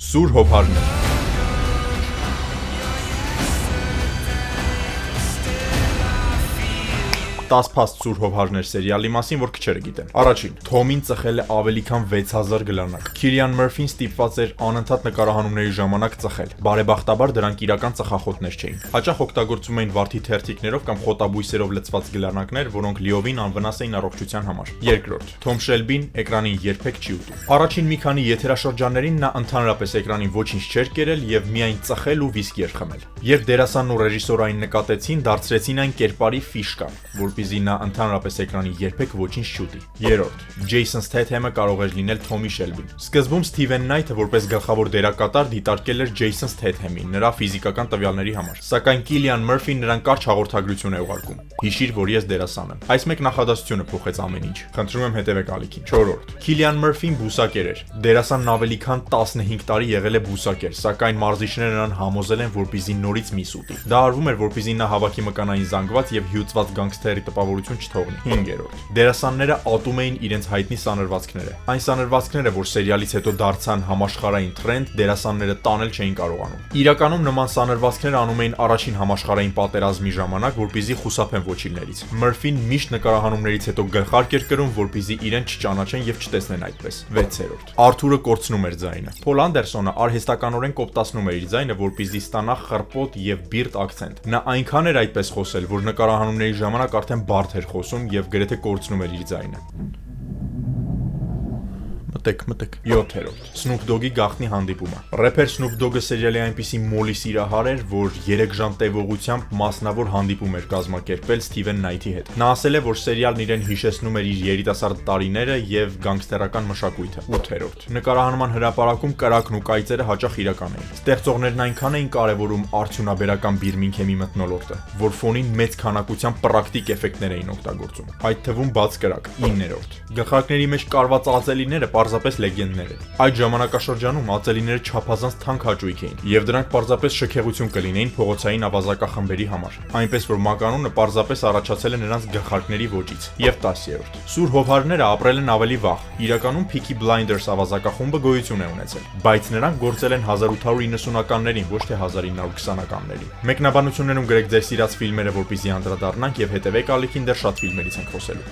Սուր հոբարներ։ Տասփաստ սուր հոբարներ սերիալի մասին, որ քչերը գիտեն։ Առաջին, Թոմին ծխել է ավելի քան 6000 գլանակ։ Քիլիան Մըրֆին ստիպված էր անընդհատ նկարահանումների ժամանակ ծխել։ Բարեբախտաբար դրանք իրական ծխախոտներ չէին։ Հաճախ օգտագործում էին վարդի թերթիկներով կամ խոտաբույսերով լցված գլանակներ, որոնք լիովին անվնաս էին առողջության համար։ Երկրորդ, Թոմ Շելբին էկրանին երբեք չի ուտում։ Առաջին մի քանի եթերաշրջաններին նա ընդհանրապես էկրանին ոչինչ չէր կերել եւ միայն ծխել ու վիսկի էր խմել։ Երբ դերասանն ու ռեժիսորը նկատեցին, դարձրեցին այն կերպարի ֆիշկա, որպեսզի նա ընդհանրապես էկրանին երբեք ոչինչ չուտի։ Երրորդ, Ջեյսոն Սթեթհեմը կարող էր լինել Թոմի Շելբին։ Սկզբում Սթիվեն Նայթը որպես գլխավոր դերակատար դիտարկել էր Ջեյսոն Սթեթհեմին նրա ֆիզիկական տվյալների համար, սակայն Կիլիան Մըրֆին նրան կարճ հաղորդագրություն է ուղարկում. Հիշիր, որ ես դերասան եմ։ Այս մեկ նախադասությունը փոխեց ամեն ինչ։ Խնդրում եմ հետևեք ալիքին։ Չորրորդ, Կիլիան Մըրֆին բուսակեր էր։ Դերասանն ավելի քան 15 տարի եղել է բուսակեր, սակայն մարզիչները նրան համոզել են, որպեսզի նորից միս ուտի։ Դա արվում էր, որպեսզի նա հավաքի մկանային զանգված եւ հյուծված գանգստերի տպավորություն չթողնի։ 5-րդ, դերասանները ատում էին իրենց հայտնի սանրվածքները։ Այն սանրվածքները, որ սերիալից հետո դարձան համաշխարհային տրենդ, դերասանները տանել չէին կարողանում։ Իրականում նման սանրվածքները անում էին առաջին համաշխարհային պատերազմի ժամանակ, որպեսզի խուսափեն ոչիլներից։ Մըրֆին միշտ նկարահանումներից հետո գլխարկ էր կրում, որպեսզի իրեն չճանաչեն եւ չտեսնեն այդպես։ 6-րդ, Արթուրը կորցնում էր ձայնը։ Փոլ Անդերսոնը արհեստականորեն կոպտացնում էր իր ձայնը, որպեսզի ստանա խռպոտ եւ բիրտ ակցենտ։ Նա այնքան էր այդպես խոսել, որ նկարահանումների ժամանակ արդեն բարդ էր խոսում եւ գրեթե կորցնում էր իր ձայնը։ Մտեք։ 7-րդ, Սնուփ Դոգի գաղտնի հանդիպումը։ Рэփեր Սնուփ Դոգը սերիալի այնպիսի մոլի սիրահար էր, որ 3 ժամ տևողությամբ մասնավոր հանդիպում էր կազմակերպել Սթիվեն Նայթի հետ։ Նա ասել է, որ սերիալն իրեն հիշեցնում էր իր երիտասարդ տարիները եւ գանգստերական մշակույթը։ 8-րդ, նկարահանման հրապարակում կրակն ու կայծերը հաճախ իրական էին։ Ստեղծողներն այնքան էին կարևորում արդյունաբերական Բիրմինգհեմի մթնոլորտը, որ ֆոնին մեծ քանակությամբ պրակտիկ էֆեկտներ էին օգտագործում, այդ թվում բաց կրակ։ 9-րդ, գլխարկների մեջ կարված ածելիները պարզապես լեգենդներ են։ Այդ ժամանակաշրջանում ածելիները չափազանց թանկ հաճույք էին, եւ դրանք պարզապես շքեղություն կլինեին փողոցային ավազակախմբերի համար, այնպես որ մականունը պարզապես առաջացել է նրանց գլխարկների ոճից։ Եվ 10-րդ, Սուր հոբարները ապրել են ավելի վաղ։ Իրականում Peaky Blinders ավազակախումբը գոյություն է ունեցել, բայց նրանք գործել են 1890-ականներին, ոչ թե 1920-ականներին։ Մեկնաբանություններում գրեք ձեր սիրած ֆիլմերը, որպեսզի անդրադառնանք, եւ հետևեք ալիքին, դեռ շատ ֆիլմերից ենք խոսելու։